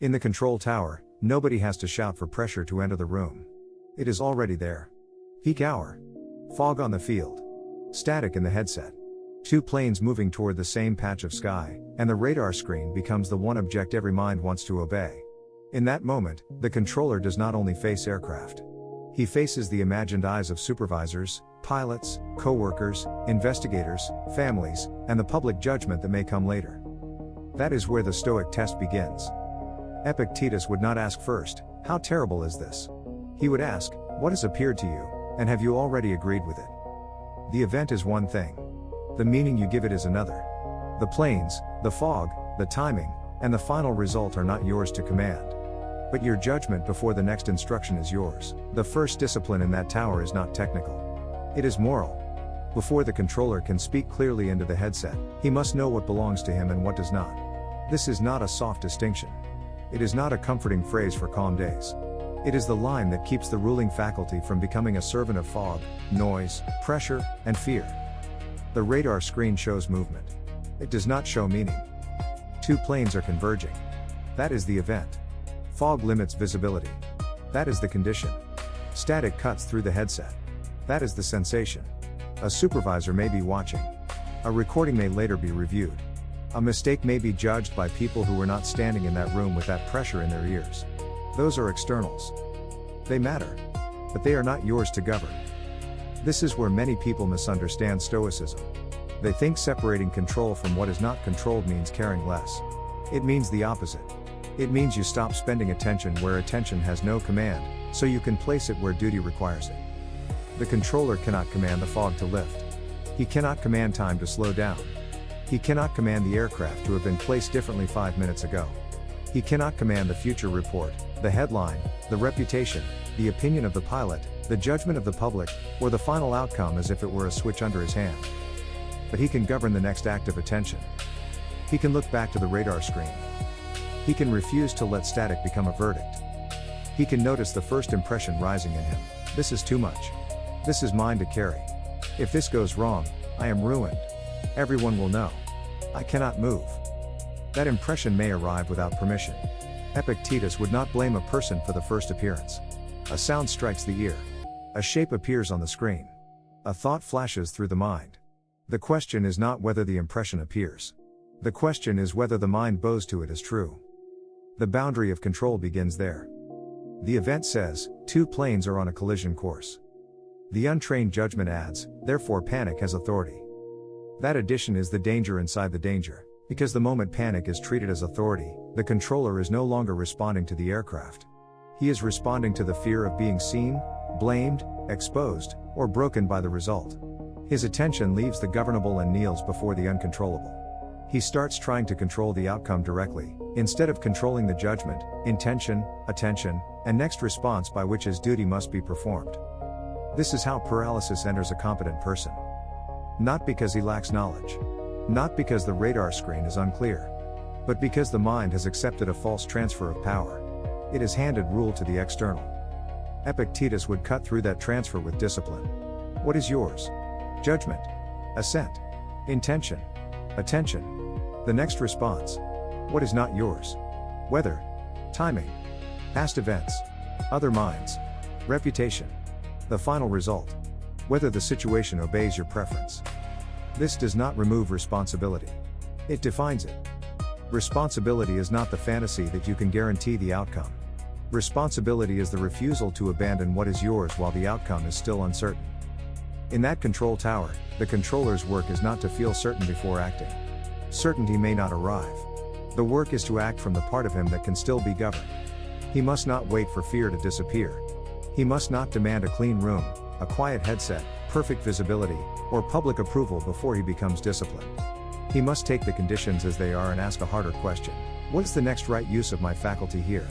In the control tower, nobody has to shout for pressure to enter the room. It is already there. Peak hour. Fog on the field. Static in the headset. Two planes moving toward the same patch of sky, and the radar screen becomes the one object every mind wants to obey. In that moment, the controller does not only face aircraft. He faces the imagined eyes of supervisors, pilots, co-workers, investigators, families, and the public judgment that may come later. That is where the Stoic test begins. Epictetus would not ask first, "How terrible is this?" He would ask, "What has appeared to you, and have you already agreed with it?" The event is one thing. The meaning you give it is another. The planes, the fog, the timing, and the final result are not yours to command. But your judgment before the next instruction is yours. The first discipline in that tower is not technical. It is moral. Before the controller can speak clearly into the headset, he must know what belongs to him and what does not. This is not a soft distinction. It is not a comforting phrase for calm days. It is the line that keeps the ruling faculty from becoming a servant of fog, noise, pressure, and fear. The radar screen shows movement. It does not show meaning. Two planes are converging. That is the event. Fog limits visibility. That is the condition. Static cuts through the headset. That is the sensation. A supervisor may be watching. A recording may later be reviewed. A mistake may be judged by people who were not standing in that room with that pressure in their ears. Those are externals. They matter. But they are not yours to govern. This is where many people misunderstand Stoicism. They think separating control from what is not controlled means caring less. It means the opposite. It means you stop spending attention where attention has no command, so you can place it where duty requires it. The controller cannot command the fog to lift. He cannot command time to slow down. He cannot command the aircraft to have been placed differently 5 minutes ago. He cannot command the future report, the headline, the reputation, the opinion of the pilot, the judgment of the public, or the final outcome as if it were a switch under his hand. But he can govern the next act of attention. He can look back to the radar screen. He can refuse to let static become a verdict. He can notice the first impression rising in him. This is too much. This is mine to carry. If this goes wrong, I am ruined. Everyone will know. I cannot move. That impression may arrive without permission. Epictetus would not blame a person for the first appearance. A sound strikes the ear. A shape appears on the screen. A thought flashes through the mind. The question is not whether the impression appears. The question is whether the mind bows to it as true. The boundary of control begins there. The event says, two planes are on a collision course. The untrained judgment adds, therefore panic has authority. That addition is the danger inside the danger, because the moment panic is treated as authority, the controller is no longer responding to the aircraft. He is responding to the fear of being seen, blamed, exposed, or broken by the result. His attention leaves the governable and kneels before the uncontrollable. He starts trying to control the outcome directly, instead of controlling the judgment, intention, attention, and next response by which his duty must be performed. This is how paralysis enters a competent person. Not because he lacks knowledge. Not because the radar screen is unclear. But because the mind has accepted a false transfer of power. It has handed rule to the external. Epictetus would cut through that transfer with discipline. What is yours? Judgment. Assent. Intention. Attention. The next response. What is not yours? Weather. Timing. Past events. Other minds. Reputation. The final result. Whether the situation obeys your preference. This does not remove responsibility. It defines it. Responsibility is not the fantasy that you can guarantee the outcome. Responsibility is the refusal to abandon what is yours while the outcome is still uncertain. In that control tower, the controller's work is not to feel certain before acting. Certainty may not arrive. The work is to act from the part of him that can still be governed. He must not wait for fear to disappear. He must not demand a clean room, a quiet headset, perfect visibility, or public approval before he becomes disciplined. He must take the conditions as they are and ask a harder question. What is the next right use of my faculty here?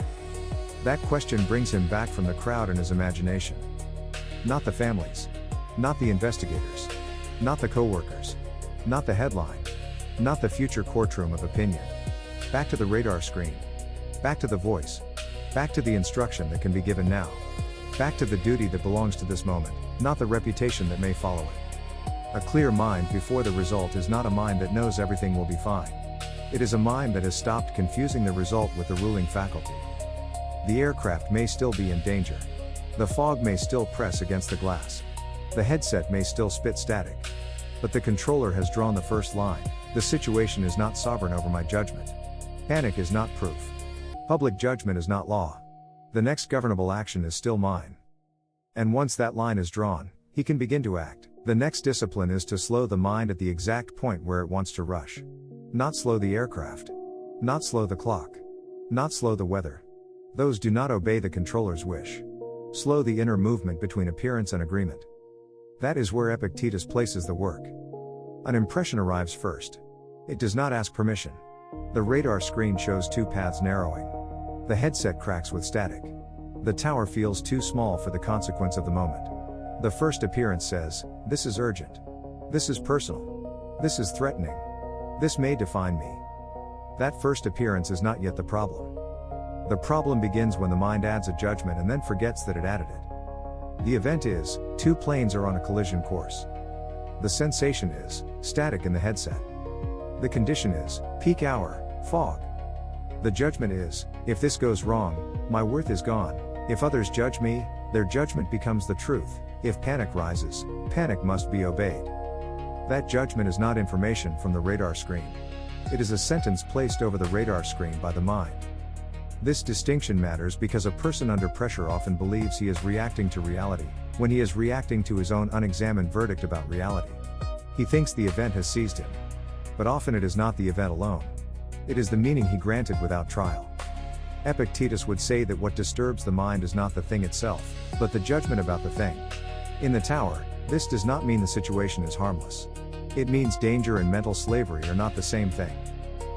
That question brings him back from the crowd and his imagination. Not the families. Not the investigators. Not the co-workers. Not the headline. Not the future courtroom of opinion. Back to the radar screen. Back to the voice. Back to the instruction that can be given now. Back to the duty that belongs to this moment, not the reputation that may follow it. A clear mind before the result is not a mind that knows everything will be fine. It is a mind that has stopped confusing the result with the ruling faculty. The aircraft may still be in danger. The fog may still press against the glass. The headset may still spit static. But the controller has drawn the first line. The situation is not sovereign over my judgment. Panic is not proof. Public judgment is not law. The next governable action is still mine. And once that line is drawn, he can begin to act. The next discipline is to slow the mind at the exact point where it wants to rush. Not slow the aircraft. Not slow the clock. Not slow the weather. Those do not obey the controller's wish. Slow the inner movement between appearance and agreement. That is where Epictetus places the work. An impression arrives first. It does not ask permission. The radar screen shows two paths narrowing. The headset cracks with static. The tower feels too small for the consequence of the moment. The first appearance says, "This is urgent. This is personal. This is threatening. This may define me." That first appearance is not yet the problem. The problem begins when the mind adds a judgment and then forgets that it added it. The event is, two planes are on a collision course. The sensation is, static in the headset. The condition is, peak hour, fog. The judgment is, if this goes wrong, my worth is gone. If others judge me, their judgment becomes the truth. If panic rises, panic must be obeyed. That judgment is not information from the radar screen. It is a sentence placed over the radar screen by the mind. This distinction matters because a person under pressure often believes he is reacting to reality, when he is reacting to his own unexamined verdict about reality. He thinks the event has seized him. But often it is not the event alone. It is the meaning he granted without trial. Epictetus would say that what disturbs the mind is not the thing itself, but the judgment about the thing. In the tower, this does not mean the situation is harmless. It means danger and mental slavery are not the same thing.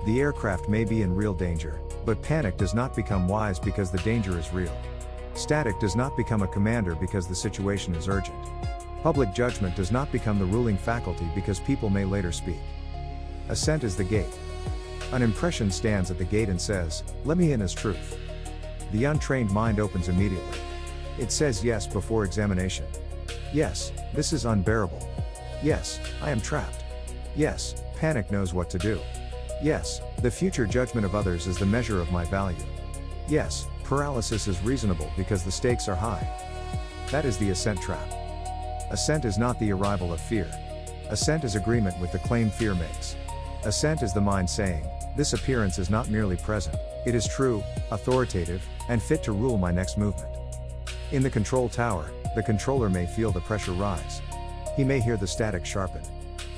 The aircraft may be in real danger, but panic does not become wise because the danger is real. Static does not become a commander because the situation is urgent. Public judgment does not become the ruling faculty because people may later speak. Assent is the gate. An impression stands at the gate and says, "Let me in as truth." The untrained mind opens immediately. It says yes before examination. Yes, this is unbearable. Yes, I am trapped. Yes, panic knows what to do. Yes, the future judgment of others is the measure of my value. Yes, paralysis is reasonable because the stakes are high. That is the assent trap. Assent is not the arrival of fear. Assent is agreement with the claim fear makes. Assent is the mind saying, this appearance is not merely present, it is true, authoritative, and fit to rule my next movement. In the control tower, the controller may feel the pressure rise. He may hear the static sharpen.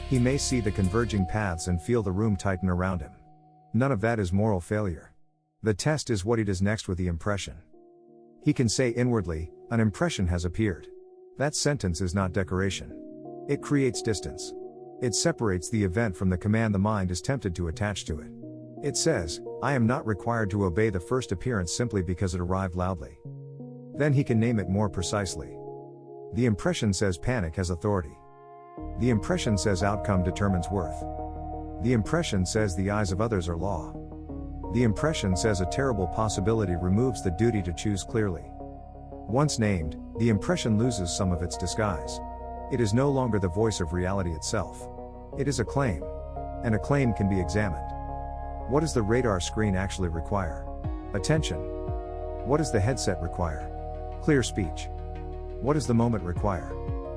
He may see the converging paths and feel the room tighten around him. None of that is moral failure. The test is what he does next with the impression. He can say inwardly, an impression has appeared. That sentence is not decoration. It creates distance. It separates the event from the command the mind is tempted to attach to it. It says, I am not required to obey the first appearance simply because it arrived loudly. Then he can name it more precisely. The impression says panic has authority. The impression says outcome determines worth. The impression says the eyes of others are law. The impression says a terrible possibility removes the duty to choose clearly. Once named, the impression loses some of its disguise. It is no longer the voice of reality itself. It is a claim. And a claim can be examined. What does the radar screen actually require? Attention. What does the headset require? Clear speech. What does the moment require?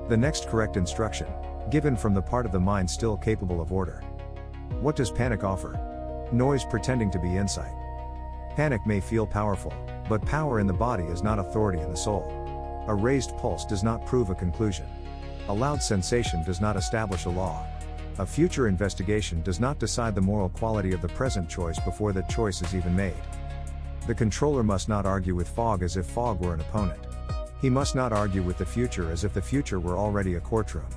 The next correct instruction, given from the part of the mind still capable of order. What does panic offer? Noise pretending to be insight. Panic may feel powerful, but power in the body is not authority in the soul. A raised pulse does not prove a conclusion. A loud sensation does not establish a law. A future investigation does not decide the moral quality of the present choice before that choice is even made. The controller must not argue with fog as if fog were an opponent. He must not argue with the future as if the future were already a courtroom.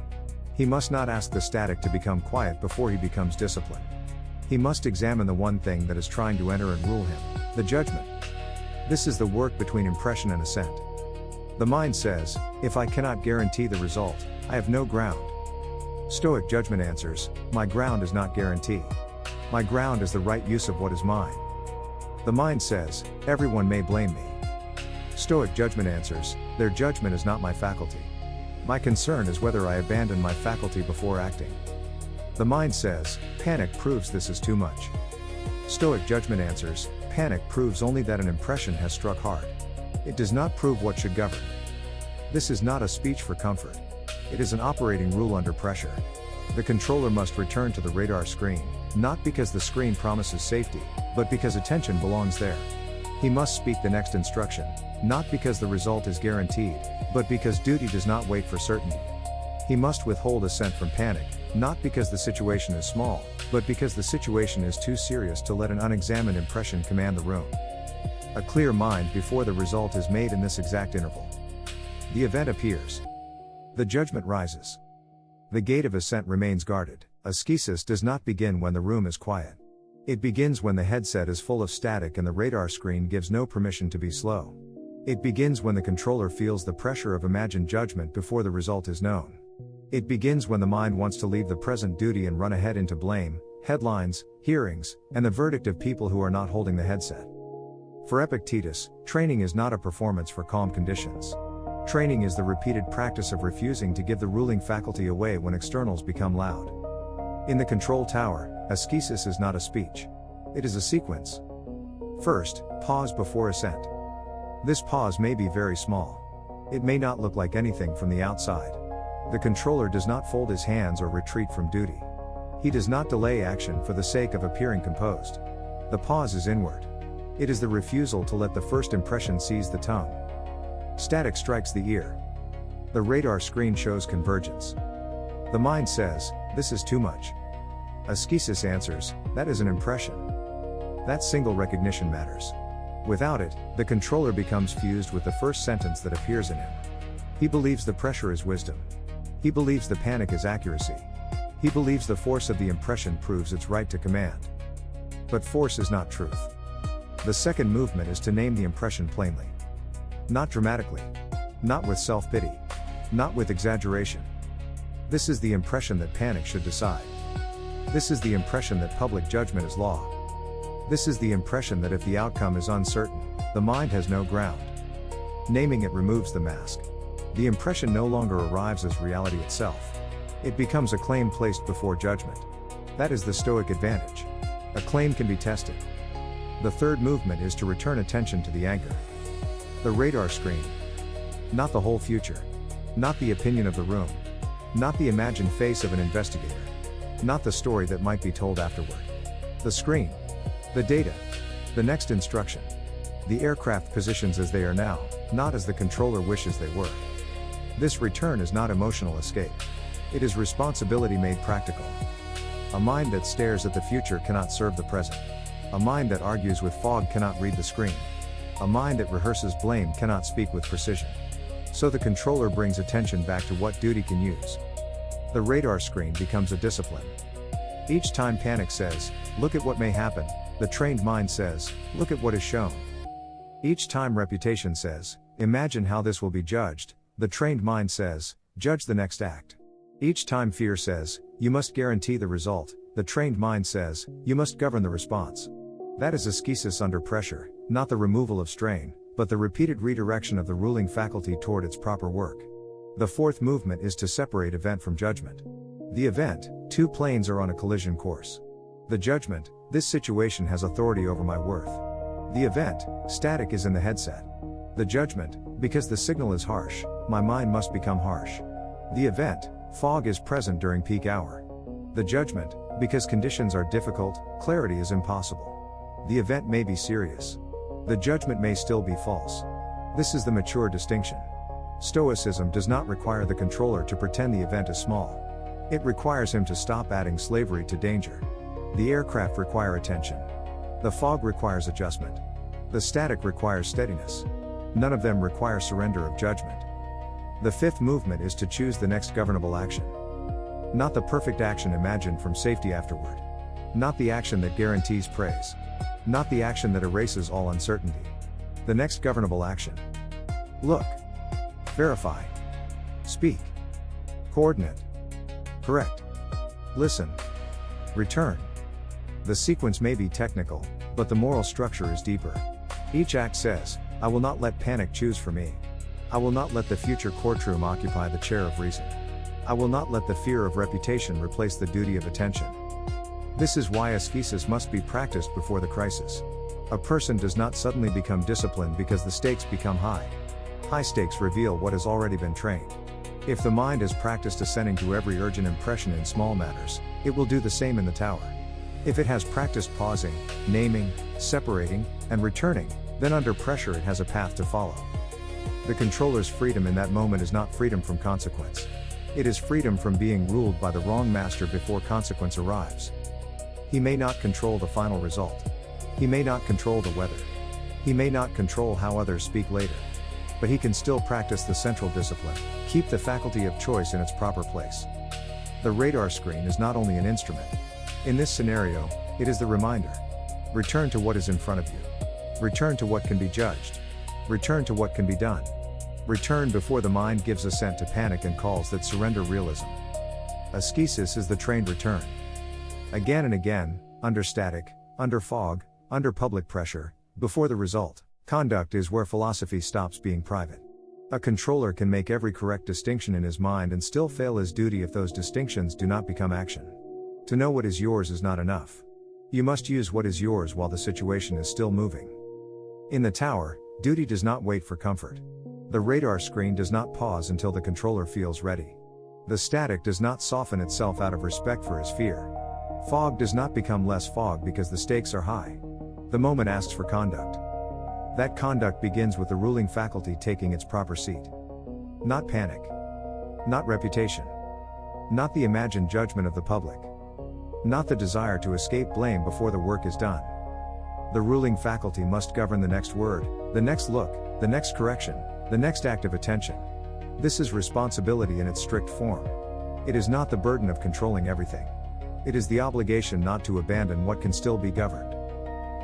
He must not ask the static to become quiet before he becomes disciplined. He must examine the one thing that is trying to enter and rule him, the judgment. This is the work between impression and assent. The mind says, if I cannot guarantee the result, I have no ground. Stoic judgment answers, my ground is not guarantee. My ground is the right use of what is mine. The mind says, everyone may blame me. Stoic judgment answers, their judgment is not my faculty. My concern is whether I abandon my faculty before acting. The mind says, panic proves this is too much. Stoic judgment answers, panic proves only that an impression has struck hard. It does not prove what should govern. This is not a speech for comfort. It is an operating rule under pressure. The controller must return to the radar screen, not because the screen promises safety, but because attention belongs there. He must speak the next instruction, not because the result is guaranteed, but because duty does not wait for certainty. He must withhold assent from panic, not because the situation is small, but because the situation is too serious to let an unexamined impression command the room. A clear mind before the result is made in this exact interval. The event appears. The judgment rises. The gate of assent remains guarded. Ascesis does not begin when the room is quiet. It begins when the headset is full of static and the radar screen gives no permission to be slow. It begins when the controller feels the pressure of imagined judgment before the result is known. It begins when the mind wants to leave the present duty and run ahead into blame, headlines, hearings, and the verdict of people who are not holding the headset. For Epictetus, training is not a performance for calm conditions. Training is the repeated practice of refusing to give the ruling faculty away when externals become loud. In the control tower, ascesis is not a speech. It is a sequence. First, pause before assent. This pause may be very small. It may not look like anything from the outside. The controller does not fold his hands or retreat from duty. He does not delay action for the sake of appearing composed. The pause is inward. It is the refusal to let the first impression seize the tongue. Static strikes the ear. The radar screen shows convergence. The mind says, "This is too much." Ascesis answers, "That is an impression." That single recognition matters. Without it, the controller becomes fused with the first sentence that appears in him. He believes the pressure is wisdom. He believes the panic is accuracy. He believes the force of the impression proves its right to command. But force is not truth. The second movement is to name the impression plainly. Not dramatically. Not with self-pity. Not with exaggeration. This is the impression that panic should decide. This is the impression that public judgment is law. This is the impression that if the outcome is uncertain, the mind has no ground. Naming it removes the mask. The impression no longer arrives as reality itself. It becomes a claim placed before judgment. That is the Stoic advantage. A claim can be tested. The third movement is to return attention to the anchor. The radar screen. Not the whole future. Not the opinion of the room. Not the imagined face of an investigator. Not the story that might be told afterward. The screen. The data. The next instruction. The aircraft positions as they are now, not as the controller wishes they were. This return is not emotional escape. It is responsibility made practical. A mind that stares at the future cannot serve the present. A mind that argues with fog cannot read the screen. A mind that rehearses blame cannot speak with precision. So the controller brings attention back to what duty can use. The radar screen becomes a discipline. Each time panic says, "Look at what may happen," the trained mind says, "Look at what is shown." Each time reputation says, "Imagine how this will be judged," the trained mind says, "Judge the next act." Each time fear says, "You must guarantee the result," the trained mind says, "You must govern the response." That is ascesis under pressure, not the removal of strain, but the repeated redirection of the ruling faculty toward its proper work. The fourth movement is to separate event from judgment. The event, two planes are on a collision course. The judgment, this situation has authority over my worth. The event, static is in the headset. The judgment, because the signal is harsh, my mind must become harsh. The event, fog is present during peak hour. The judgment, because conditions are difficult, clarity is impossible. The event may be serious. The judgment may still be false. This is the mature distinction. Stoicism does not require the controller to pretend the event is small. It requires him to stop adding slavery to danger. The aircraft require attention. The fog requires adjustment. The static requires steadiness. None of them require surrender of judgment. The fifth movement is to choose the next governable action. Not the perfect action imagined from safety afterward. Not the action that guarantees praise. Not the action that erases all uncertainty. The next governable action. Look. Verify. Speak. Coordinate. Correct. Listen. Return. The sequence may be technical, but the moral structure is deeper. Each act says, "I will not let panic choose for me. I will not let the future courtroom occupy the chair of reason. I will not let the fear of reputation replace the duty of attention." This is why ascesis must be practiced before the crisis. A person does not suddenly become disciplined because the stakes become high. High stakes reveal what has already been trained. If the mind has practiced assenting to every urgent impression in small matters, it will do the same in the tower. If it has practiced pausing, naming, separating, and returning, then under pressure it has a path to follow. The controller's freedom in that moment is not freedom from consequence. It is freedom from being ruled by the wrong master before consequence arrives. He may not control the final result. He may not control the weather. He may not control how others speak later. But he can still practice the central discipline, keep the faculty of choice in its proper place. The radar screen is not only an instrument. In this scenario, it is the reminder. Return to what is in front of you. Return to what can be judged. Return to what can be done. Return before the mind gives assent to panic and calls that surrender realism. Ascesis is the trained return. Again and again, under static, under fog, under public pressure, before the result. Conduct is where philosophy stops being private. A controller can make every correct distinction in his mind and still fail his duty if those distinctions do not become action. To know what is yours is not enough. You must use what is yours while the situation is still moving. In the tower, duty does not wait for comfort. The radar screen does not pause until the controller feels ready. The static does not soften itself out of respect for his fear. Fog does not become less fog because the stakes are high. The moment asks for conduct. That conduct begins with the ruling faculty taking its proper seat. Not panic. Not reputation. Not the imagined judgment of the public. Not the desire to escape blame before the work is done. The ruling faculty must govern the next word, the next look, the next correction, the next act of attention. This is responsibility in its strict form. It is not the burden of controlling everything. It is the obligation not to abandon what can still be governed.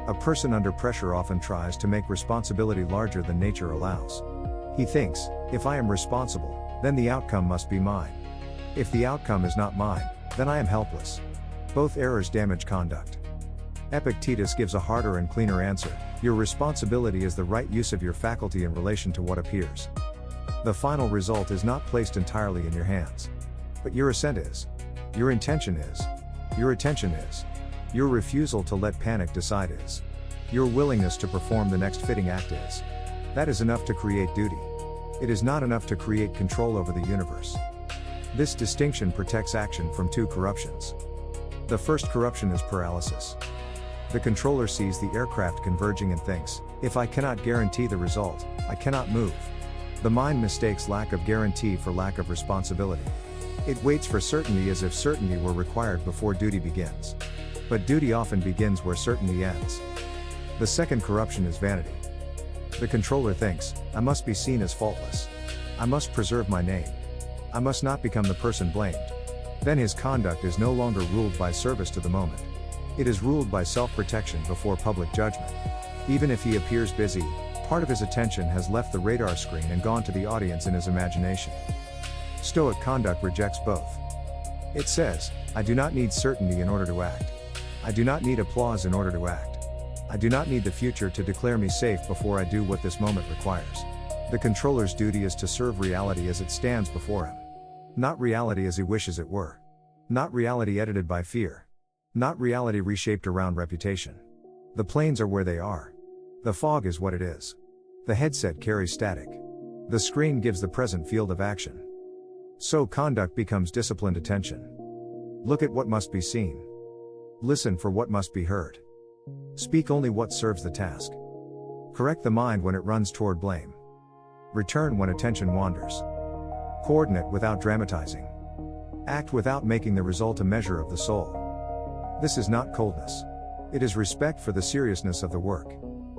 A person under pressure often tries to make responsibility larger than nature allows. He thinks, if I am responsible, then the outcome must be mine. If the outcome is not mine, then I am helpless. Both errors damage conduct. Epictetus gives a harder and cleaner answer. Your responsibility is the right use of your faculty in relation to what appears. The final result is not placed entirely in your hands. But your assent is. Your intention is. Your attention is. Your refusal to let panic decide is. Your willingness to perform the next fitting act is. That is enough to create duty. It is not enough to create control over the universe. This distinction protects action from two corruptions. The first corruption is paralysis. The controller sees the aircraft converging and thinks, if I cannot guarantee the result, I cannot move. The mind mistakes lack of guarantee for lack of responsibility. It waits for certainty as if certainty were required before duty begins. But duty often begins where certainty ends. The second corruption is vanity. The controller thinks, I must be seen as faultless. I must preserve my name. I must not become the person blamed. Then his conduct is no longer ruled by service to the moment. It is ruled by self-protection before public judgment. Even if he appears busy, part of his attention has left the radar screen and gone to the audience in his imagination. Stoic conduct rejects both. It says, I do not need certainty in order to act. I do not need applause in order to act. I do not need the future to declare me safe before I do what this moment requires. The controller's duty is to serve reality as it stands before him. Not reality as he wishes it were. Not reality edited by fear. Not reality reshaped around reputation. The planes are where they are. The fog is what it is. The headset carries static. The screen gives the present field of action. So conduct becomes disciplined attention. Look at what must be seen. Listen for what must be heard. Speak only what serves the task. Correct the mind when it runs toward blame. Return when attention wanders. Coordinate without dramatizing. Act without making the result a measure of the soul. This is not coldness. It is respect for the seriousness of the work.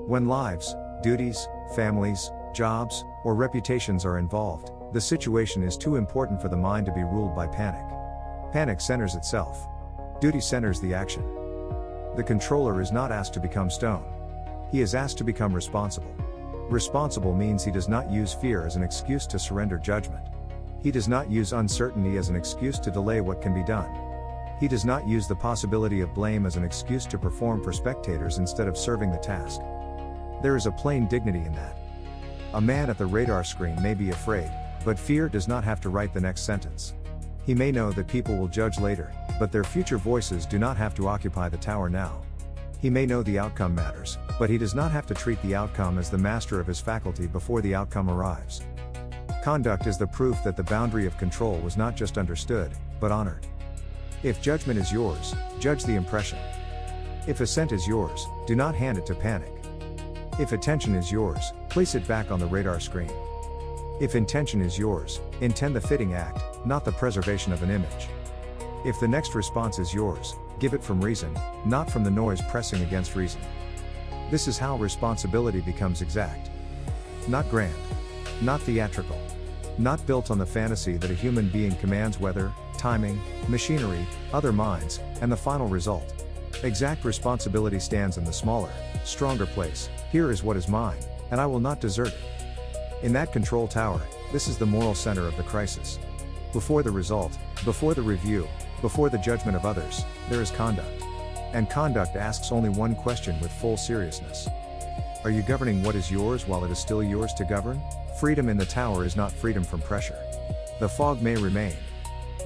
When lives, duties, families, jobs, or reputations are involved, the situation is too important for the mind to be ruled by panic. Panic centers itself. Duty centers the action. The controller is not asked to become stone. He is asked to become responsible. Responsible means he does not use fear as an excuse to surrender judgment. He does not use uncertainty as an excuse to delay what can be done. He does not use the possibility of blame as an excuse to perform for spectators instead of serving the task. There is a plain dignity in that. A man at the radar screen may be afraid, but fear does not have to write the next sentence. He may know that people will judge later, but their future voices do not have to occupy the tower now. He may know the outcome matters, but he does not have to treat the outcome as the master of his faculty before the outcome arrives. Conduct is the proof that the boundary of control was not just understood, but honored. If judgment is yours, judge the impression. If assent is yours, do not hand it to panic. If attention is yours, place it back on the radar screen. If intention is yours, intend the fitting act, not the preservation of an image. If the next response is yours, give it from reason, not from the noise pressing against reason. This is how responsibility becomes exact. Not grand. Not theatrical. Not built on the fantasy that a human being commands weather, timing, machinery, other minds, and the final result. Exact responsibility stands in the smaller, stronger place. Here is what is mine, and I will not desert it. In that control tower, this is the moral center of the crisis. Before the result, before the review, before the judgment of others, there is conduct. And conduct asks only one question with full seriousness. Are you governing what is yours while it is still yours to govern? Freedom in the tower is not freedom from pressure. The fog may remain.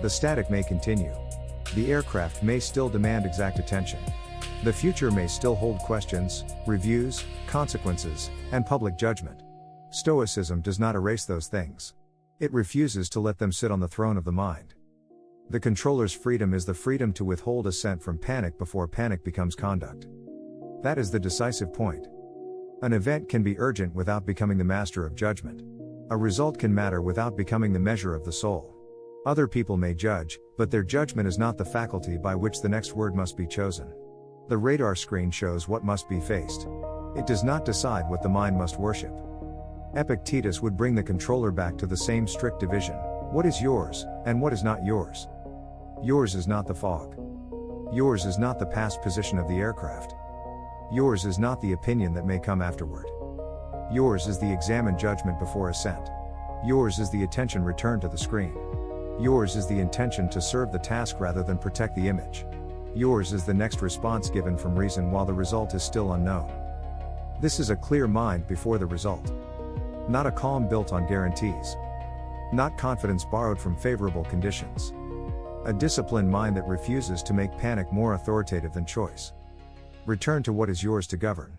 The static may continue. The aircraft may still demand exact attention. The future may still hold questions, reviews, consequences, and public judgment. Stoicism does not erase those things. It refuses to let them sit on the throne of the mind. The controller's freedom is the freedom to withhold assent from panic before panic becomes conduct. That is the decisive point. An event can be urgent without becoming the master of judgment. A result can matter without becoming the measure of the soul. Other people may judge, but their judgment is not the faculty by which the next word must be chosen. The radar screen shows what must be faced. It does not decide what the mind must worship. Epictetus would bring the controller back to the same strict division: what is yours, and what is not yours. Yours is not the fog. Yours is not the past position of the aircraft. Yours is not the opinion that may come afterward. Yours is the examined judgment before assent. Yours is the attention returned to the screen. Yours is the intention to serve the task rather than protect the image. Yours is the next response given from reason while the result is still unknown. This is a clear mind before the result. Not a calm built on guarantees. Not confidence borrowed from favorable conditions. A disciplined mind that refuses to make panic more authoritative than choice. Return to what is yours to govern.